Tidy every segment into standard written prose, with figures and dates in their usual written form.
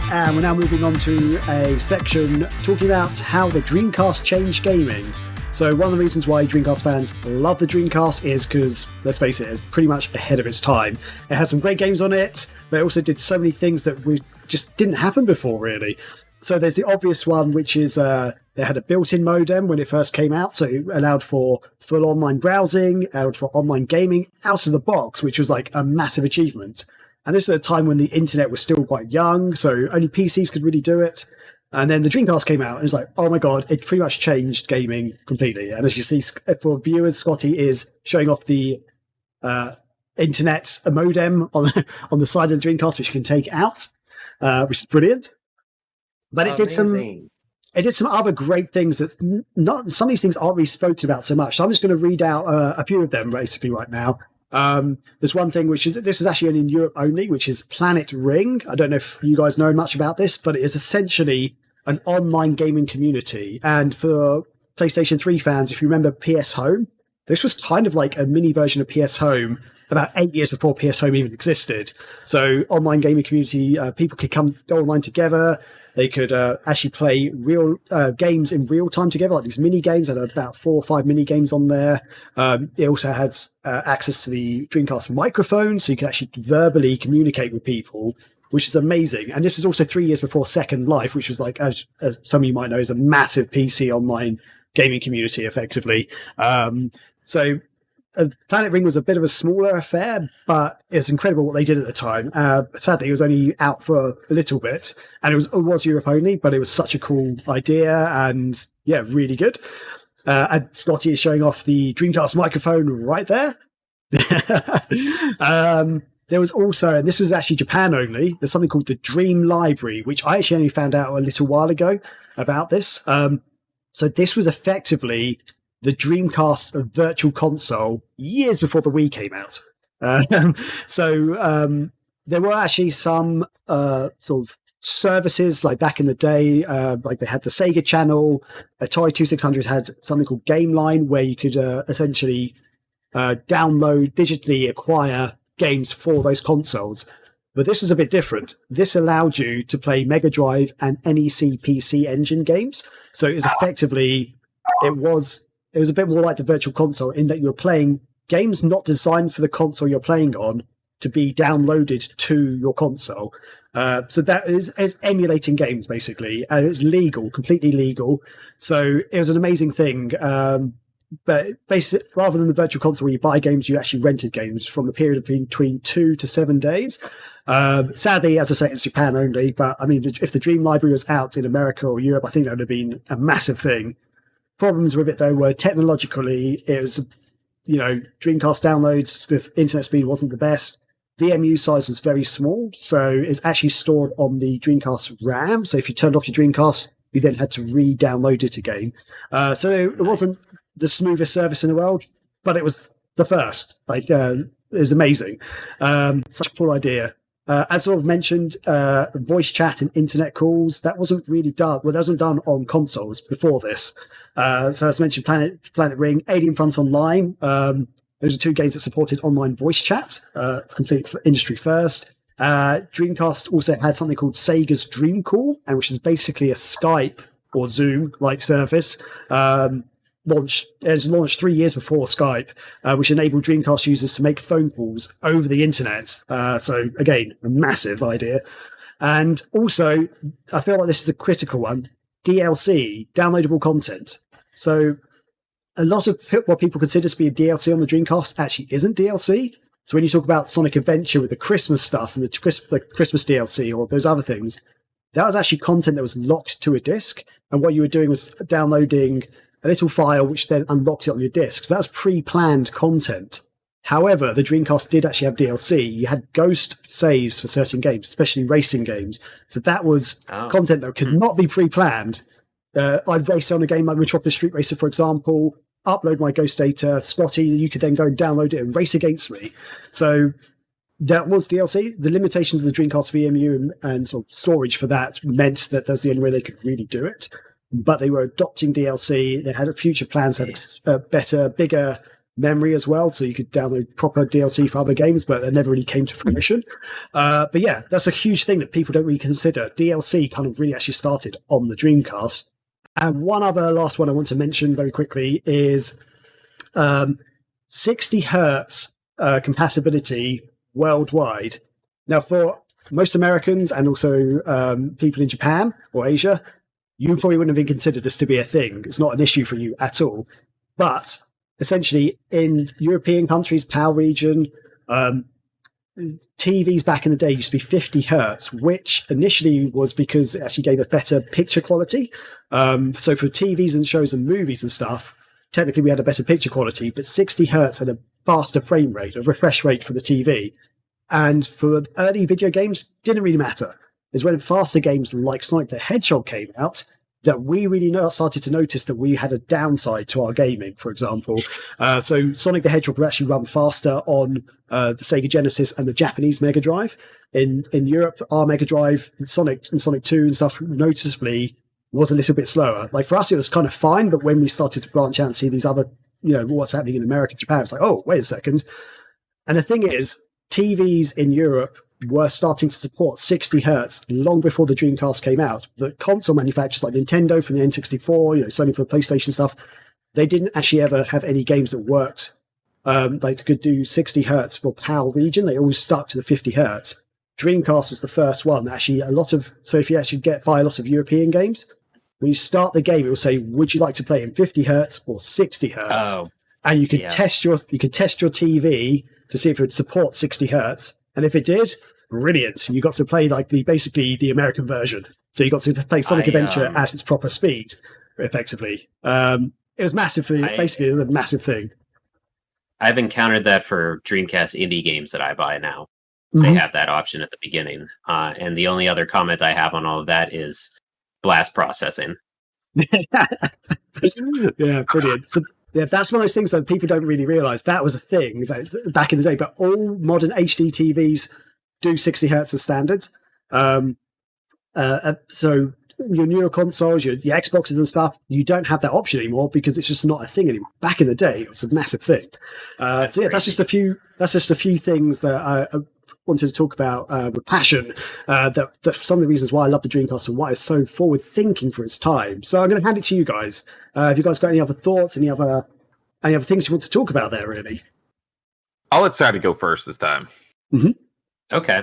And we're now moving on to a section talking about how the Dreamcast changed gaming. So one of the reasons why Dreamcast fans love the Dreamcast is because, let's face it, it's pretty much ahead of its time. It had some great games on it, but it also did so many things that just didn't happen before, really. So there's the obvious one, which is they had a built-in modem when it first came out, so it allowed for full online browsing, allowed for online gaming out of the box, which was like a massive achievement. And this is at a time when the internet was still quite young, so only PCs could really do it. And then the Dreamcast came out, and it's like, oh my god, it pretty much changed gaming completely. And as you see, for viewers, Scotty is showing off the internet modem on the side of the Dreamcast, which you can take out, which is brilliant. But it did some other great things that some of these things aren't really spoken about so much. So I'm just going to read out a few of them basically right now. There's one thing this was actually only in Europe only, which is Planet Ring. I don't know if you guys know much about this, but it is essentially an online gaming community. And for PlayStation 3 fans, if you remember PS Home, this was kind of like a mini version of PS Home about 8 years before PS Home even existed. So online gaming community, people could go online together. They could actually play real games in real time together, like these mini games. There had about 4 or 5 mini games on there. It also had access to the Dreamcast microphone, so you could actually verbally communicate with people, which is amazing. And this is also 3 years before Second Life, which was like, as some of you might know, is a massive PC online gaming community, effectively. Planet Ring was a bit of a smaller affair, but it's incredible what they did at the time. Sadly, it was only out for a little bit, and it was Europe only, but it was such a cool idea, and yeah, really good. And Scotty is showing off the Dreamcast microphone right there. There was also, and this was actually Japan only, there's something called the Dream Library, which I actually only found out a little while ago about this. So this was effectively the Dreamcast virtual console years before the Wii came out. There were actually some sort of services like back in the day, like they had the Sega channel. Atari 2600 had something called Game Line, where you could essentially download, digitally acquire games for those consoles. But this was a bit different. This allowed you to play Mega Drive and NEC PC Engine games. So it was effectively, it was a bit more like the virtual console in that you were playing games not designed for the console you're playing on to be downloaded to your console. So that is emulating games, basically. It's legal, completely legal. So it was an amazing thing. But basically, rather than the virtual console where you buy games, you actually rented games from a period of between 2 to 7 days. Sadly, as I say, it's Japan only. But I mean, if the Dream Library was out in America or Europe, I think that would have been a massive thing. Problems with it, though, were technologically, it was, Dreamcast downloads, the internet speed wasn't the best. VMU size was very small, so it's actually stored on the Dreamcast RAM. So if you turned off your Dreamcast, you then had to re-download it again. So it wasn't the smoothest service in the world, but it was the first. It was amazing. Such a cool idea. As sort of mentioned, voice chat and internet calls, that wasn't really done. Well, that wasn't done on consoles before this. So as mentioned, Planet Ring, Alien Front Online. Those are 2 games that supported online voice chat, complete for industry first. Dreamcast also had something called Sega's Dream Call, and which is basically a Skype or Zoom-like service. It was launched 3 years before Skype, which enabled Dreamcast users to make phone calls over the internet. So again, a massive idea. And also, I feel like this is a critical one, DLC, downloadable content. So a lot of what people consider to be a DLC on the Dreamcast actually isn't DLC. So when you talk about Sonic Adventure with the Christmas stuff and the Christmas DLC or those other things, that was actually content that was locked to a disc. And what you were doing was downloading a little file which then unlocked it on your disc. So that was pre-planned content. However, the Dreamcast did actually have DLC. You had ghost saves for certain games, especially racing games. So that was content that could not be pre-planned. I'd race on a game like Metropolis Street Racer, for example, upload my ghost data. Scotty, you could then go and download it and race against me. So that was DLC. The limitations of the Dreamcast VMU and sort of storage for that meant that that's the only way they could really do it. But they were adopting DLC. They had future plans to have better, bigger memory as well, so you could download proper DLC for other games, but that never really came to fruition. But yeah, that's a huge thing that people don't really consider. DLC kind of really actually started on the Dreamcast. And one other last one I want to mention very quickly is 60 hertz compatibility worldwide. Now, for most Americans and also people in Japan or Asia, you probably wouldn't have even considered this to be a thing. It's not an issue for you at all. But essentially, in European countries, PAL region, TVs back in the day used to be 50 hertz, which initially was because it actually gave a better picture quality. So for TVs and shows and movies and stuff, technically we had a better picture quality, but 60 hertz had a faster frame rate, a refresh rate for the TV. And for early video games, didn't really matter. It's when faster games like Sonic the Hedgehog came out that we really started to notice that we had a downside to our gaming, for example. So Sonic the Hedgehog would actually run faster on the Sega Genesis and the Japanese Mega Drive. In Europe, our Mega Drive, Sonic and Sonic 2 and stuff noticeably was a little bit slower. Like for us, it was kind of fine, but when we started to branch out and see these other, what's happening in America and Japan, it's like, oh, wait a second. And the thing is, TVs in Europe were starting to support 60 hertz long before the Dreamcast came out. The console manufacturers like Nintendo from the N64, Sony for PlayStation stuff, they didn't actually ever have any games that worked like could do 60 hertz for PAL region. They always stuck to the 50 hertz. Dreamcast was the first one that actually so if you actually buy a lot of European games, when you start the game, it will say, would you like to play in 50 hertz or 60 hertz? Oh, and you could test your TV to see if it would support 60 hertz. And if it did, brilliant. You got to play like basically the American version. So you got to play Sonic Adventure at its proper speed, effectively. It was basically a massive thing. I've encountered that for Dreamcast indie games that I buy now. Mm-hmm. They have that option at the beginning. And the only other comment I have on all of that is blast processing. Yeah, brilliant. So, yeah, that's one of those things that people don't really realize. That was a thing back in the day, but all modern HD TVs do 60 hertz as standard. So your newer consoles, your Xboxes and stuff, you don't have that option anymore because it's just not a thing anymore. Back in the day, it was a massive thing. So yeah, that's just a few things that I wanted to talk about with passion. That some of the reasons why I love the Dreamcast and why it's so forward thinking for its time. So I'm going to hand it to you guys. Have you guys got any other thoughts? Any other things you want to talk about there? Really, I'll let Sadie go first this time. Mm-hmm. Okay.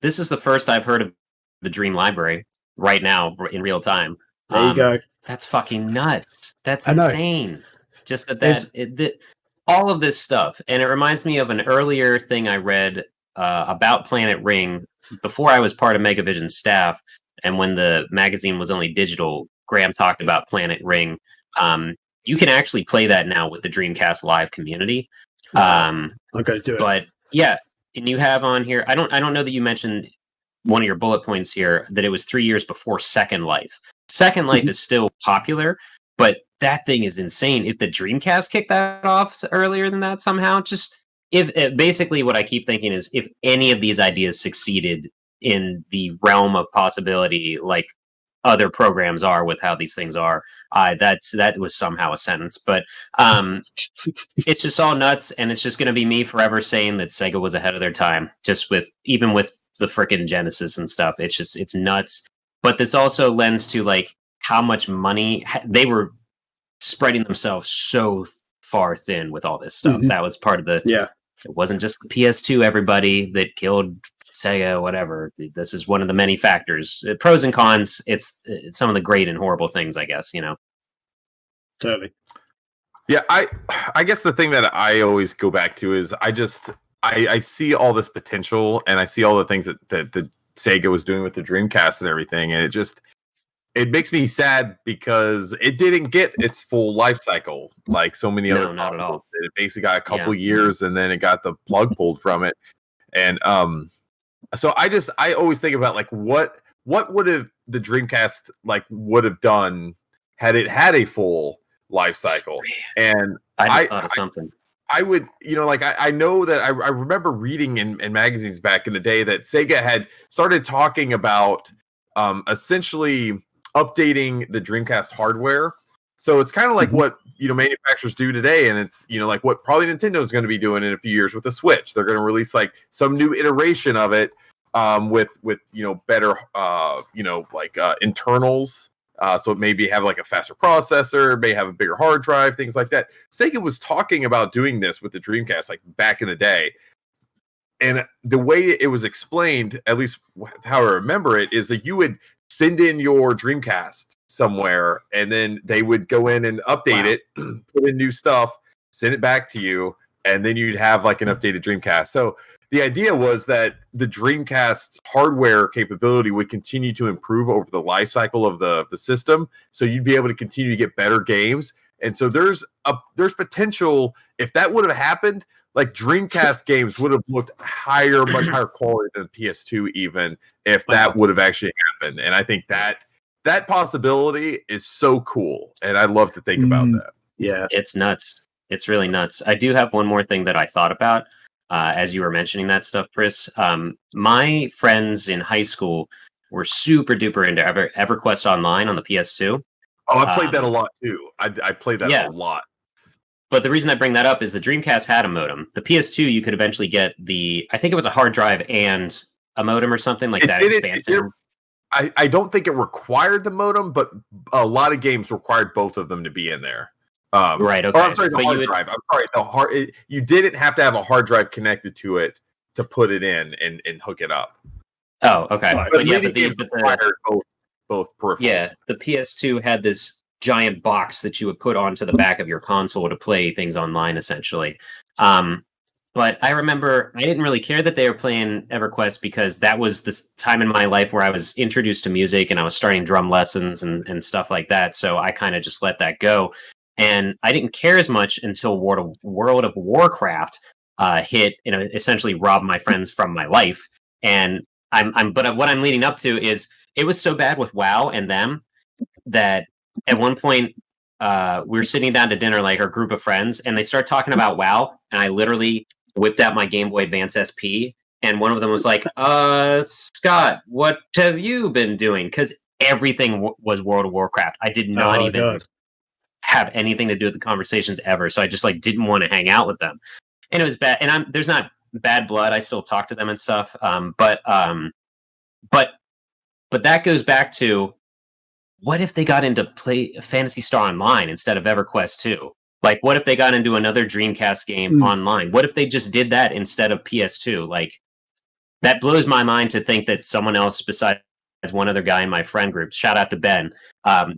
This is the first I've heard of the Dream Library right now in real time. There you go. That's fucking nuts. That's insane. Just that all of this stuff. And it reminds me of an earlier thing I read about Planet Ring before I was part of Megavision's staff. And when the magazine was only digital, Graham talked about Planet Ring. You can actually play that now with the Dreamcast Live community. I'm going to do it. But yeah, and you have on here, I don't know that you mentioned one of your bullet points here, that it was 3 years before Second Life. Second Life is still popular, but that thing is insane. If the Dreamcast kicked that off earlier than that somehow, basically what I keep thinking is if any of these ideas succeeded in the realm of possibility, like other programs are with how these things are, that was somehow a sentence. But it's just all nuts, and it's just going to be me forever saying that Sega was ahead of their time, even with the frickin' Genesis and stuff. It's nuts. But this also lends to like how much money they were spreading themselves so far thin with all this stuff. Mm-hmm. That was part of it wasn't just the PS2 everybody that killed Sega, whatever. This is one of the many factors. Pros and cons, it's some of the great and horrible things, I guess, Totally. Yeah, I guess the thing that I always go back to is I see all this potential, and I see all the things that the Sega was doing with the Dreamcast and everything, and it makes me sad because it didn't get its full life cycle like so many other. Not at all. It basically got a couple years, and then it got the plug pulled from it, and so I always think about like what would have the Dreamcast would have done had it had a full life cycle, and I just thought of something. I would, I know that I remember reading in magazines back in the day that Sega had started talking about essentially updating the Dreamcast hardware So it's kind of like what manufacturers do today, and it's like what probably Nintendo is going to be doing in a few years with the Switch. They're going to release like some new iteration of it with better internals. So it maybe have like a faster processor, may have a bigger hard drive, things like that. Sega was talking about doing this with the Dreamcast like back in the day. And the way it was explained, at least how I remember it, is that you would send in your Dreamcast somewhere, and then they would go in and update it, put in new stuff, send it back to you, and then you'd have like an updated Dreamcast. So the idea was that the Dreamcast hardware capability would continue to improve over the life cycle of the system. So you'd be able to continue to get better games. And so there's potential, if that would have happened, like Dreamcast games would have looked much higher quality than PS2, even if that would have actually happened. And I think that possibility is so cool. And I love to think about that. Yeah. It's nuts. It's really nuts. I do have one more thing that I thought about as you were mentioning that stuff, Chris. My friends in high school were super duper into EverQuest Online on the PS2. Oh, I played that a lot too. I played that a lot. But the reason I bring that up is the Dreamcast had a modem. The PS2, you could eventually get I think it was a hard drive and a modem or something like that expansion. I don't think it required the modem, but a lot of games required both of them to be in there. Right. Okay. Or I'm sorry, the hard drive. I'm sorry, you didn't have to have a hard drive connected to it to put it in and hook it up. Oh, okay. But required both peripherals. Yeah, the PS2 had this giant box that you would put onto the back of your console to play things online, essentially. But I remember I didn't really care that they were playing EverQuest because that was this time in my life where I was introduced to music and I was starting drum lessons and stuff like that. So I kind of just let that go. And I didn't care as much until World of Warcraft hit and essentially robbed my friends from my life. And but what I'm leading up to is it was so bad with WoW and them that at one point we were sitting down to dinner, like our group of friends, and they start talking about WoW, and I literally whipped out my Game Boy Advance SP, and one of them was like, Scott, what have you been doing? Because everything was World of Warcraft. I did not have anything to do with the conversations ever, so I just like didn't want to hang out with them, and it was bad. And there's not bad blood. I still talk to them and stuff, but that goes back to, what if they got into play Phantasy Star Online instead of EverQuest 2? Like, what if they got into another Dreamcast game online? What if they just did that instead of PS2? Like, that blows my mind to think that someone else besides one other guy in my friend group, shout out to Ben,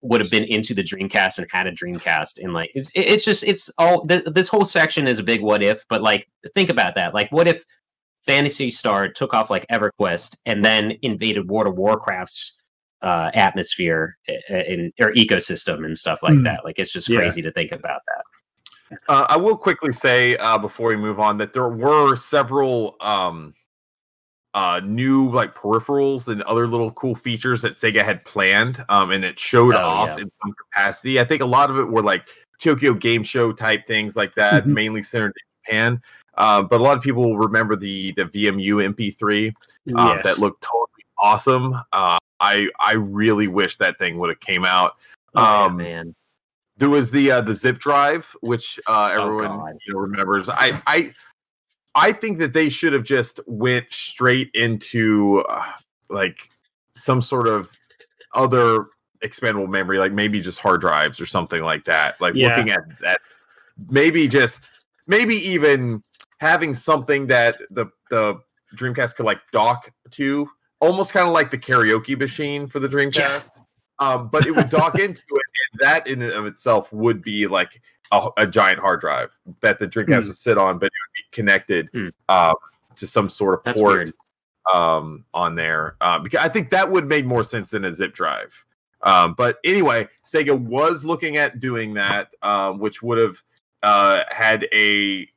would have been into the Dreamcast and had a Dreamcast. And like, it's all, this whole section is a big what if, but like, think about that. Like, what if Phantasy Star took off like EverQuest and then invaded World of Warcraft's atmosphere or ecosystem and stuff like that? Like, it's just crazy to think about that. I will quickly say before we move on that there were several new like peripherals and other little cool features that Sega had planned, and it showed off in some capacity. I think a lot of it were like Tokyo Game Show type things like that, mainly centered in Japan. But a lot of people will remember the VMU MP3 that looked totally awesome. I really wish that thing would have came out. Man. There was the zip drive, which everyone remembers. I think that they should have just went straight into like some sort of other expandable memory, like maybe just hard drives or something like that. Like looking at that, maybe even having something that the Dreamcast could like dock to, almost kind of like the karaoke machine for the Dreamcast. But it would dock into it, and that in and of itself would be like a giant hard drive that the Dreamcast would sit on, but it would be connected to some sort of port on there. Because I think that would make more sense than a zip drive. But anyway, Sega was looking at doing that, which would have had a,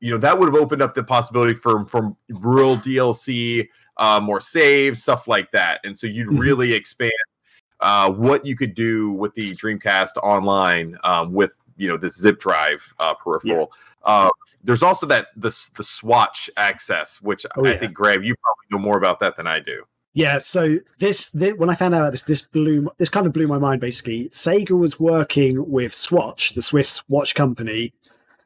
that would have opened up the possibility for real DLC, more saves, stuff like that. And so you'd really expand what you could do with the Dreamcast Online with this zip drive peripheral. There's also the Swatch access, which I think, Graham, you probably know more about that than I do. Yeah, so this when I found out about this kind of blew my mind. Basically, Sega was working with Swatch, the Swiss watch company,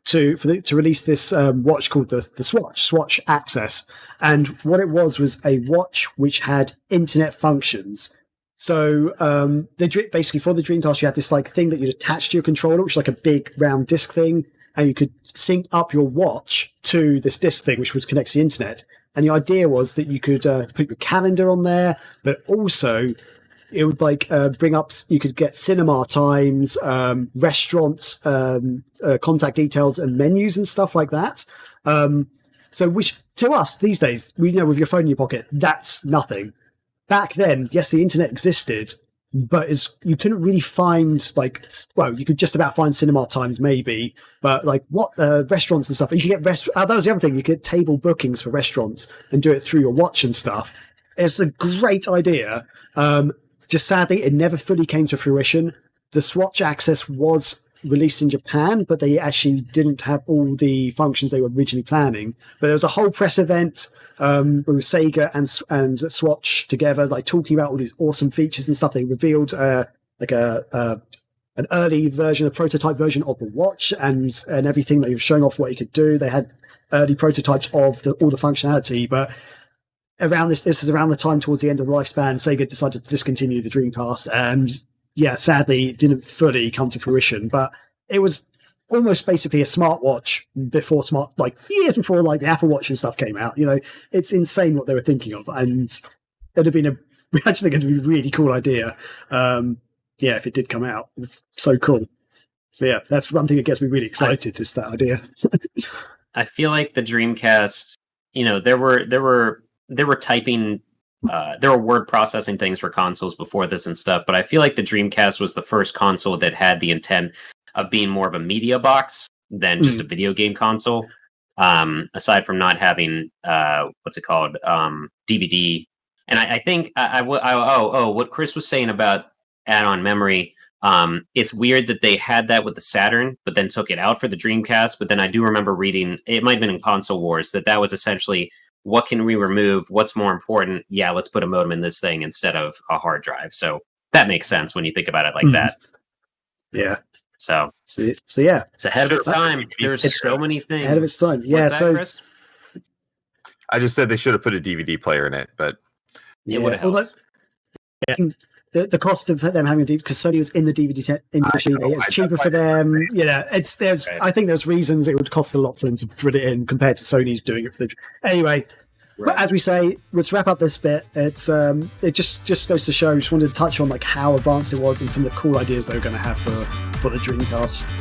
to release this watch called the Swatch Access, and what it was a watch which had internet functions. So basically for the Dreamcast, you had this like thing that you'd attach to your controller, which is like a big round disc thing, and you could sync up your watch to this disc thing, which was connected to the internet. And the idea was that you could put your calendar on there, but also it would like bring up, you could get cinema times, restaurants, contact details and menus and stuff like that. So which to us these days, we know with your phone in your pocket, that's nothing. Back then, yes, the internet existed, but you couldn't really find you could just about find cinema times maybe, but like what restaurants and stuff. You could get that was the other thing. You could get table bookings for restaurants and do it through your watch and stuff. It's a great idea. Just sadly, it never fully came to fruition. The Swatch Access was released in Japan, but they actually didn't have all the functions they were originally planning. But there was a whole press event with Sega and Swatch together, like talking about all these awesome features and stuff. They revealed an early version, a prototype version of the watch, and everything. They were showing off what it could do. They had early prototypes of all the functionality, but around this is around the time towards the end of the lifespan, Sega decided to discontinue the Dreamcast, and yeah, sadly, it didn't fully come to fruition. But it was almost basically a smartwatch before years before like the Apple Watch and stuff came out. You know, it's insane what they were thinking of, and it'd have been we actually think it'd be a really cool idea. If it did come out, it's so cool. So yeah, that's one thing that gets me really excited. Is that idea? I feel like the Dreamcast, there were typing, there were word processing things for consoles before this and stuff, but I feel like the Dreamcast was the first console that had the intent of being more of a media box than just a video game console. Aside from not having DVD, and I think what Chris was saying about add-on memory. It's weird that they had that with the Saturn, but then took it out for the Dreamcast. But then I do remember reading, it might have been in Console Wars, that was essentially, what can we remove? What's more important? Yeah, let's put a modem in this thing instead of a hard drive. So that makes sense when you think about it like that. Yeah. So yeah, it's ahead of its time. There's so many things ahead of its time. Yeah. What's that, Chris? I just said they should have put a DVD player in it, but it would have helped. The cost of them having a DVD, because Sony was in the DVD industry, it's cheaper for them. I think there's reasons it would cost a lot for them to put it in compared to Sony's doing it for the. Anyway, But as we say, let's wrap up this bit. It just goes to show. Just wanted to touch on like how advanced it was and some of the cool ideas they were going to have for the Dreamcast.